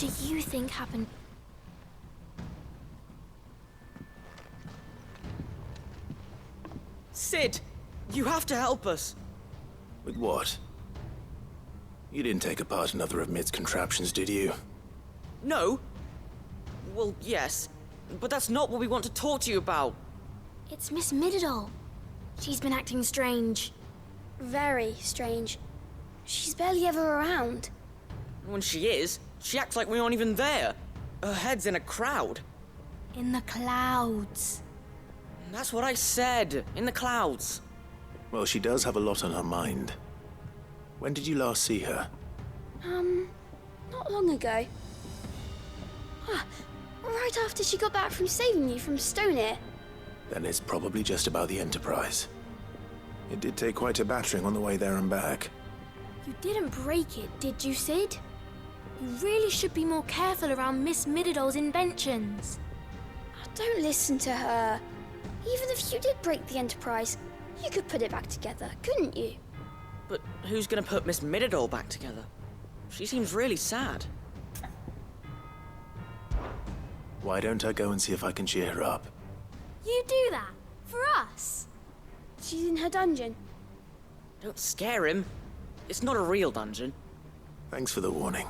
do you think happened? Sid, you have to help us. With what? You didn't take apart another of Mid's contraptions, did you? No. Well, yes. But that's not what we want to talk to you about. It's Miss Mididol. She's been acting strange. Very strange. She's barely ever around. When she is, she acts like we aren't even there. Her head's in a crowd. In the clouds. That's what I said. In the clouds. Well, she does have a lot on her mind. When did you last see her? Not long ago. Right after she got back from saving you from Stonehenge. Then it's probably just about the Enterprise. It did take quite a battering on the way there and back. You didn't break it, did you, Sid? You really should be more careful around Miss Mididol's inventions. Don't listen to her. Even if you did break the Enterprise, you could put it back together, couldn't you? But who's gonna put Miss Mididol back together? She seems really sad. Why don't I go and see if I can cheer her up? You do that? For us? She's in her dungeon. Don't scare him. It's not a real dungeon. Thanks for the warning.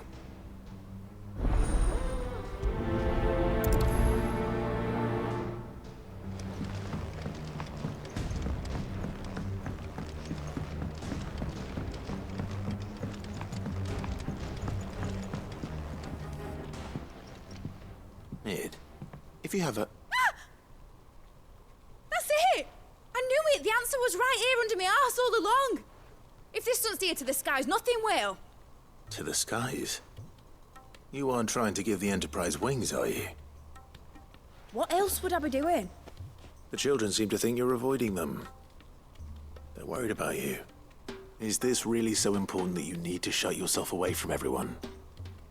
Mid, if you have a... That's it! I knew it! The answer was right here under my arse all along! If this doesn't steer to the skies, nothing will! To the skies? You aren't trying to give the Enterprise wings, are you? What else would I be doing? The children seem to think you're avoiding them. They're worried about you. Is this really so important that you need to shut yourself away from everyone?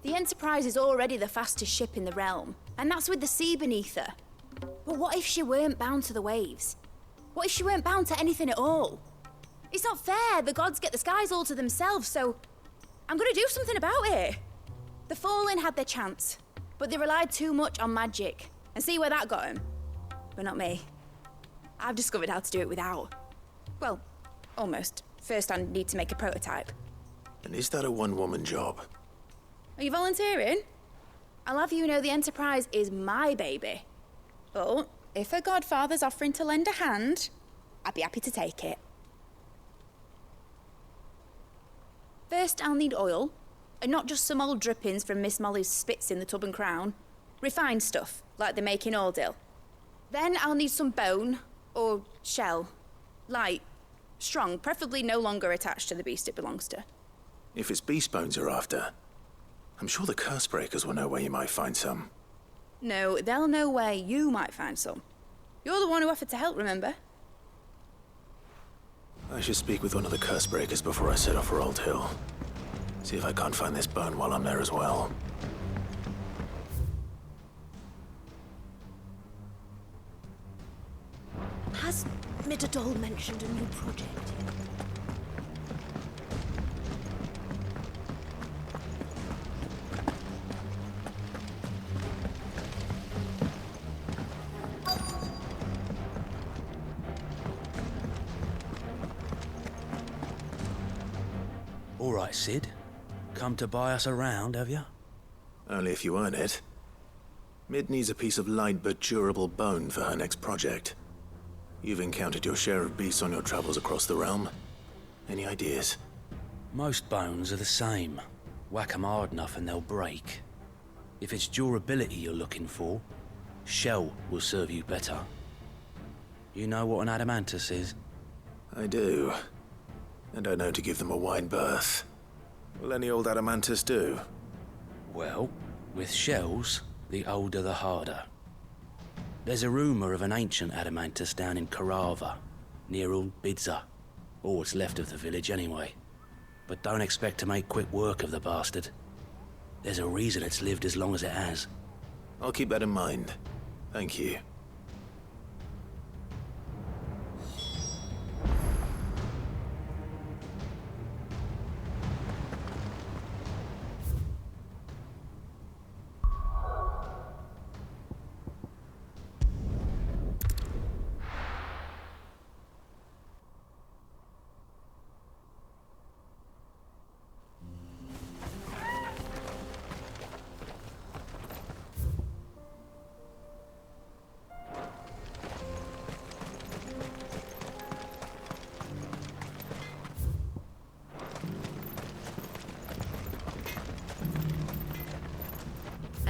The Enterprise is already the fastest ship in the realm, and that's with the sea beneath her. But what if she weren't bound to the waves? What if she weren't bound to anything at all? It's not fair. The gods get the skies all to themselves, so I'm gonna do something about it. The Fallen had their chance, but they relied too much on magic. And see where that got them? But not me. I've discovered how to do it without. Well, almost. First, I need to make a prototype. And is that a one-woman job? Are you volunteering? I'll have you know the Enterprise is my baby. But if her godfather's offering to lend a hand, I'd be happy to take it. First, I'll need oil, and not just some old drippings from Miss Molly's spits in the Tub and Crown. Refined stuff, like they make in Ordil. Then I'll need some bone, or shell. Light, strong, preferably no longer attached to the beast it belongs to. If it's beast bones you're after, I'm sure the curse breakers will know where you might find some. No, they'll know where you might find some. You're the one who offered to help, remember? I should speak with one of the curse breakers before I set off for Old Hill. See if I can't find this bone while I'm there as well. Has Mididol mentioned a new project? All right, Sid. Come to buy us around, have you? Only if you earn it. Mid needs a piece of light but durable bone for her next project. You've encountered your share of beasts on your travels across the realm. Any ideas? Most bones are the same. Whack 'em hard enough and they'll break. If it's durability you're looking for, shell will serve you better. You know what an adamantus is? I do. And I know to give them a wide berth. Will any old adamantus do? Well, with shells, the older the harder. There's a rumour of an ancient adamantus down in Karava, near Old Bidza. Or what's left of the village anyway. But don't expect to make quick work of the bastard. There's a reason it's lived as long as it has. I'll keep that in mind. Thank you.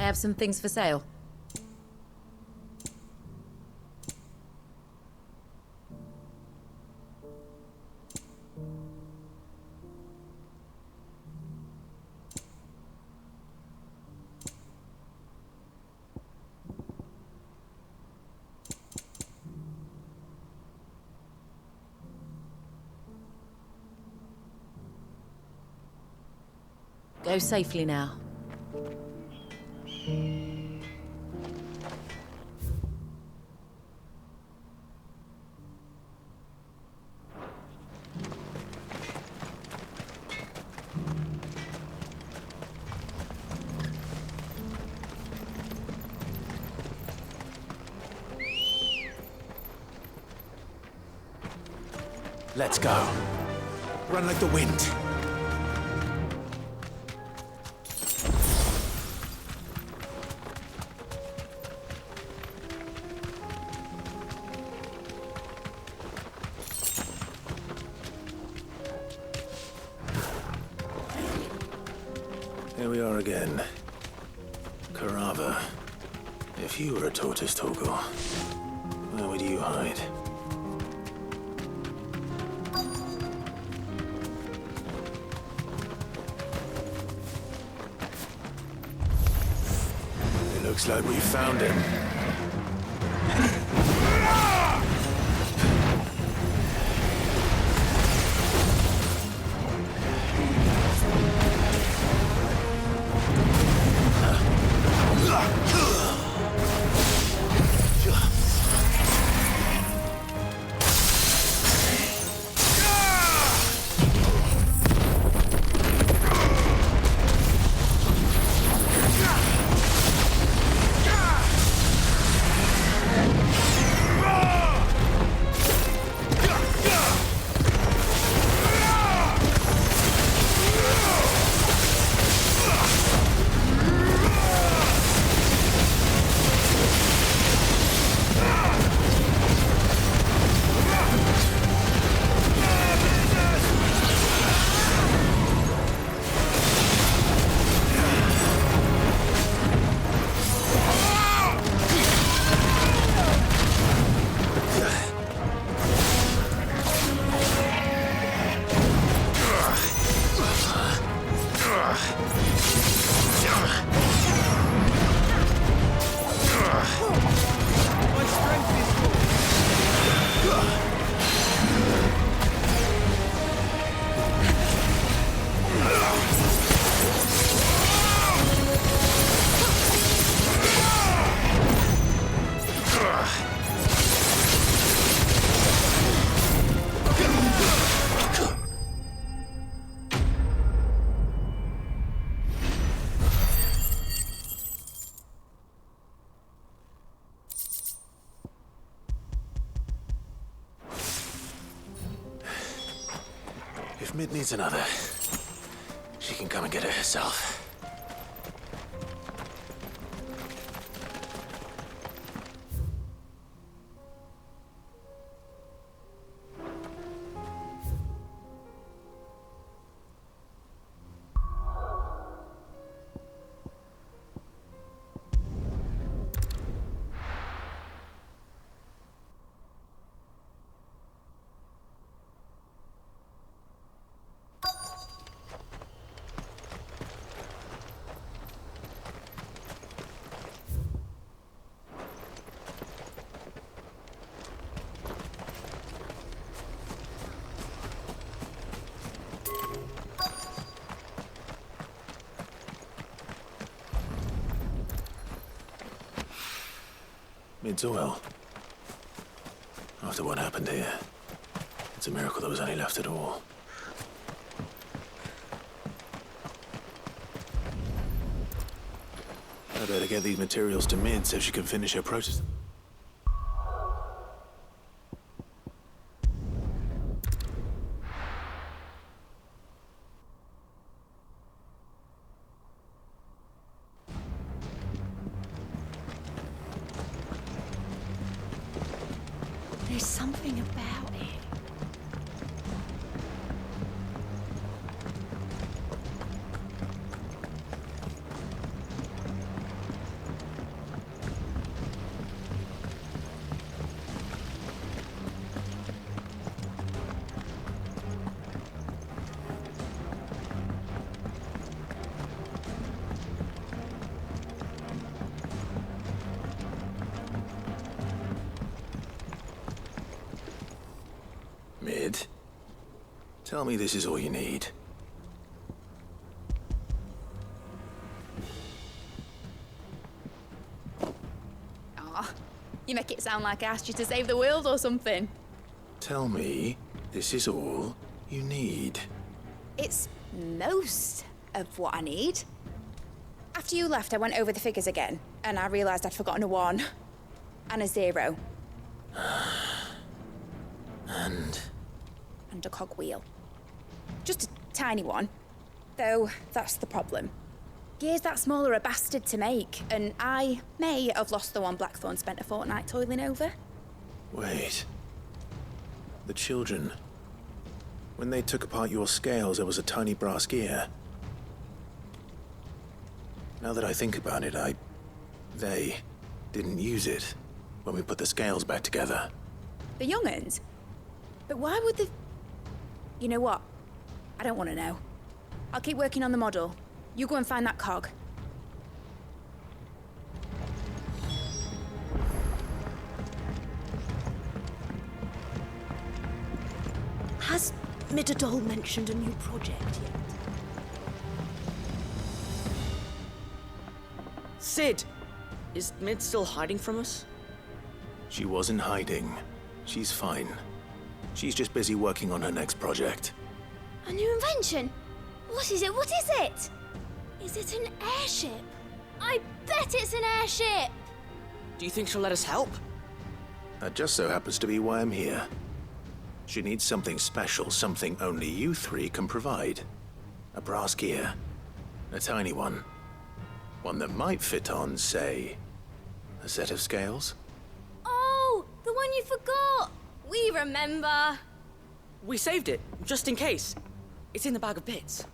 I have some things for sale. Go safely now. Let's go. Run like the wind. Here we are again. Carava. If you were a tortoise talker, where would you hide? It looks like we found him. If Mid needs another, she can come and get it herself. Mid's well. After what happened here, it's a miracle there was any left at all. I better get these materials to Mid so she can finish her process. There's something about it. Tell me this is all you need. Aw, you make it sound like I asked you to save the world or something. Tell me this is all you need. It's most of what I need. After you left, I went over the figures again, and I realised I'd forgotten a 1 and a 0. And And a cogwheel. Just a tiny one. Though, that's the problem. Gears that small are a bastard to make, and I may have lost the one Blackthorn spent a fortnight toiling over. wait. The children. When they took apart your scales, there was a tiny brass gear. Now that I think about it, they didn't use it when we put the scales back together. The young'uns? But why would the... You know what? I don't want to know. I'll keep working on the model. You go and find that cog. Has Midadol mentioned a new project yet? Sid! Is Mid still hiding from us? She wasn't hiding. She's fine. She's just busy working on her next project. A new invention? What is it? What is it? Is it an airship? I bet it's an airship! Do you think she'll let us help? That just so happens to be why I'm here. She needs something special, something only you three can provide. A brass gear. A tiny one. One that might fit on, say, a set of scales? Oh, the one you forgot! We remember! We saved it, just in case. It's in the bag of bits.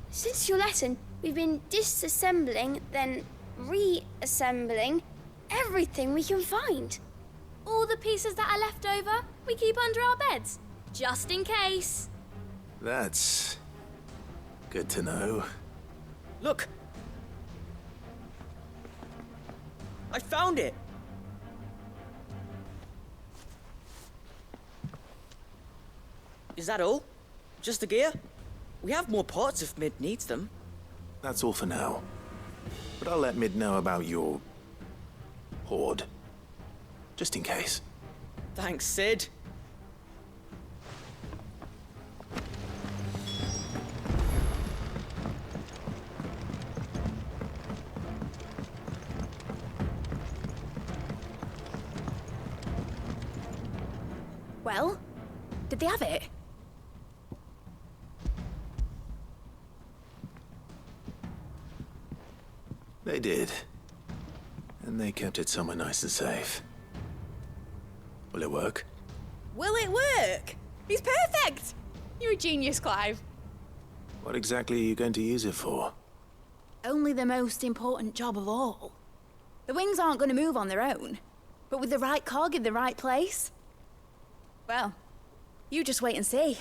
Since your lesson, we've been disassembling, then reassembling everything we can find. All the pieces that are left over, we keep under our beds, just in case. That's good to know. Look! I found it! Is that all? Just the gear? We have more parts if Mid needs them. That's all for now. But I'll let Mid know about your hoard. Just in case. Thanks, Sid. Well, did they have it? They did. And they kept it somewhere nice and safe. Will it work? Will it work? He's perfect! You're a genius, Clive. What exactly are you going to use it for? Only the most important job of all. The wings aren't going to move on their own, but with the right cog in the right place. Well, you just wait and see.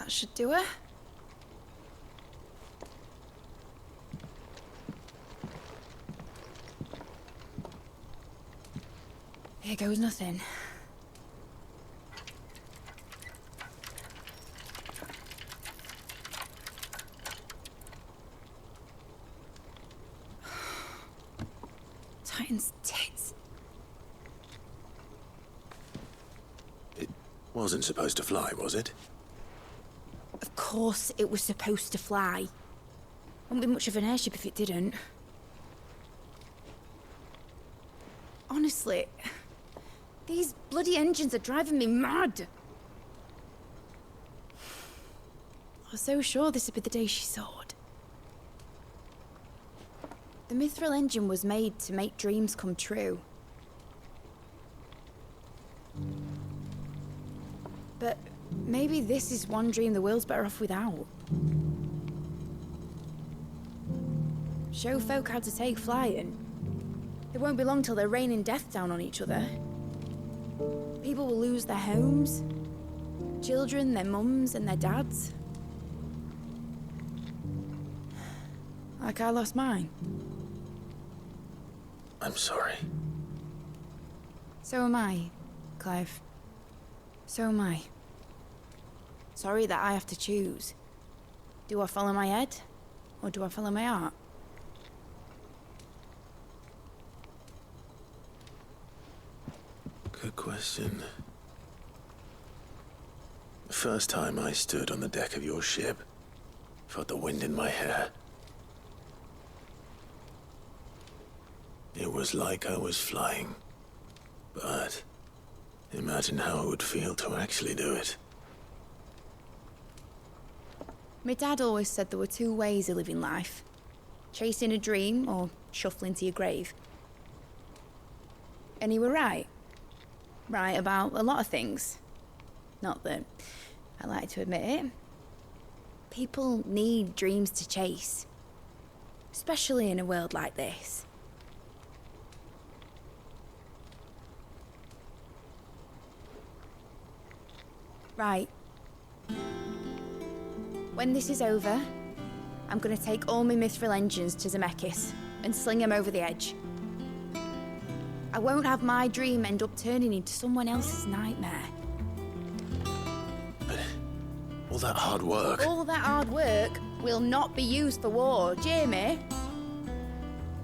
That should do it. Here goes nothing. Titan's tits. It wasn't supposed to fly, was it? Of course it was supposed to fly. Wouldn't be much of an airship if it didn't. Honestly, these bloody engines are driving me mad. I was so sure this would be the day she soared. The Mithril engine was made to make dreams come true. But maybe this is one dream the world's better off without. Show folk how to take flying. It won't be long till they're raining death down on each other. People will lose their homes. Children, their mums and their dads. Like I lost mine. I'm sorry. So am I, Clive. So am I. Sorry that I have to choose. Do I follow my head, or do I follow my heart? Good question. The first time I stood on the deck of your ship, felt the wind in my hair. It was like I was flying. But imagine how it would feel to actually do it. My dad always said there were two ways of living life. Chasing a dream or shuffling to your grave. And he were right. Right about a lot of things. Not that I like to admit it. People need dreams to chase. Especially in a world like this. Right. When this is over, I'm gonna take all my mithril engines to Zemeckis and sling them over the edge. I won't have my dream end up turning into someone else's nightmare. But all that hard work... All that hard work will not be used for war, Jamie.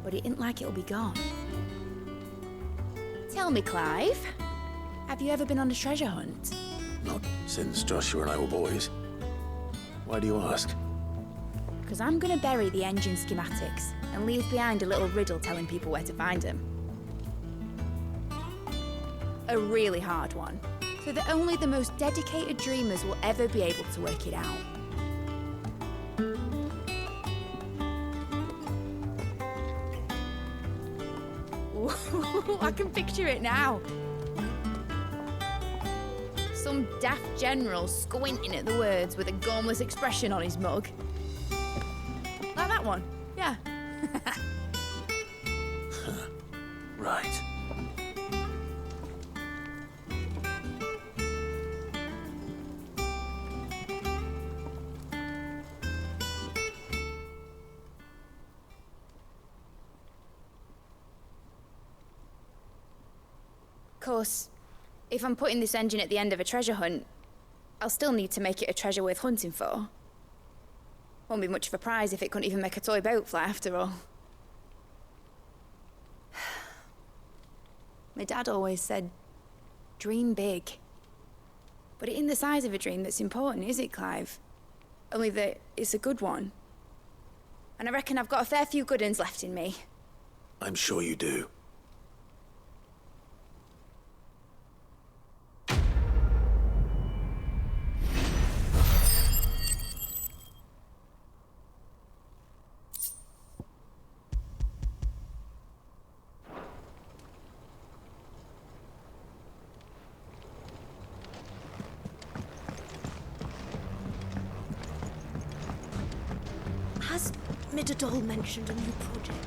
But it isn't like it'll be gone. Tell me, Clive, have you ever been on a treasure hunt? Not since Joshua and I were boys. Why do you ask? Because I'm going to bury the engine schematics and leave behind a little riddle telling people where to find them. A really hard one, so that only the most dedicated dreamers will ever be able to work it out. Ooh, I can picture it now. Some daft general squinting at the words with a gormless expression on his mug. Like that one, yeah. Right. Of course, if I'm putting this engine at the end of a treasure hunt, I'll still need to make it a treasure worth hunting for. Won't be much of a prize if it couldn't even make a toy boat fly after all. My dad always said, dream big. But it ain't the size of a dream that's important, is it, Clive? Only that it's a good one. And I reckon I've got a fair few good uns left in me. I'm sure you do. Has Midadol mentioned a new project?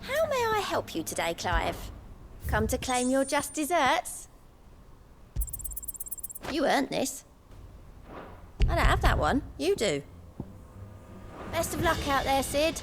How may I help you today, Clive? Come to claim your just desserts? You earned this. I don't have that one. You do. Best of luck out there, Sid.